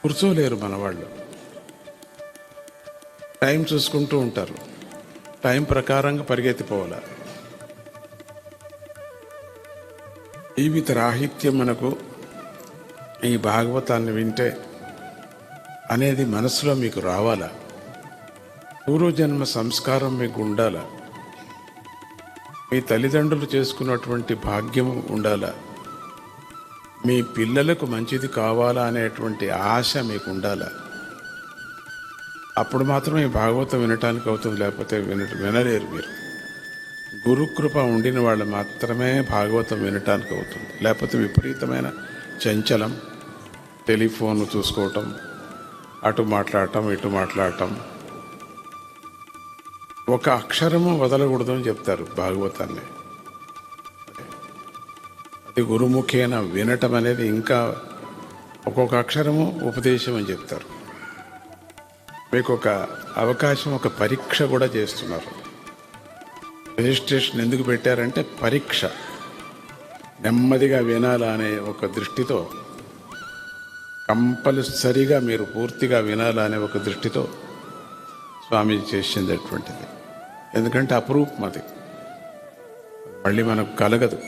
కూర్చోలేరు మన వాళ్ళు. టైం చూసుకుంటూ ఉంటారు, టైం ప్రకారంగా పరిగెత్తిపోవాలి. జీవిత రాహిత్యం మనకు ఈ భాగవతాన్ని వింటే అనేది మనసులో మీకు రావాలా. పూర్వజన్మ సంస్కారం మీకు ఉండాలా. మీ తల్లిదండ్రులు చేసుకున్నటువంటి భాగ్యం ఉండాలా. మీ పిల్లలకు మంచిది కావాలా అనేటువంటి ఆశ మీకు ఉండాలా. అప్పుడు మాత్రమే భాగవతం వినటానికి అవుతుంది, లేకపోతే వినలేరు మీరు. గురుకృప ఉండిన వాళ్ళు మాత్రమే భాగవతం వినటానికి అవుతుంది. లేకపోతే విపరీతమైన చంచలం, టెలిఫోన్ చూసుకోవటం, అటు మాట్లాడటం ఇటు మాట్లాడటం, ఒక అక్షరము వదలకూడదు అని చెప్తారు భాగవతాన్ని. అది గురుముఖేన వినటం అనేది ఇంకా ఒక్కొక్క అక్షరము ఉపదేశం అని చెప్తారు. మీకు ఒక అవకాశం, ఒక పరీక్ష కూడా చేస్తున్నారు. రిజిస్ట్రేషన్ ఎందుకు పెట్టారంటే పరీక్ష. నెమ్మదిగా వినాలా అనే ఒక దృష్టితో, కంపల్సరిగా మీరు పూర్తిగా వినాలా అనే ఒక దృష్టితో స్వామీజీ చేసింది అటువంటిది. ఎందుకంటే అపురూపం, అది మళ్ళీ మనకు కలగదు.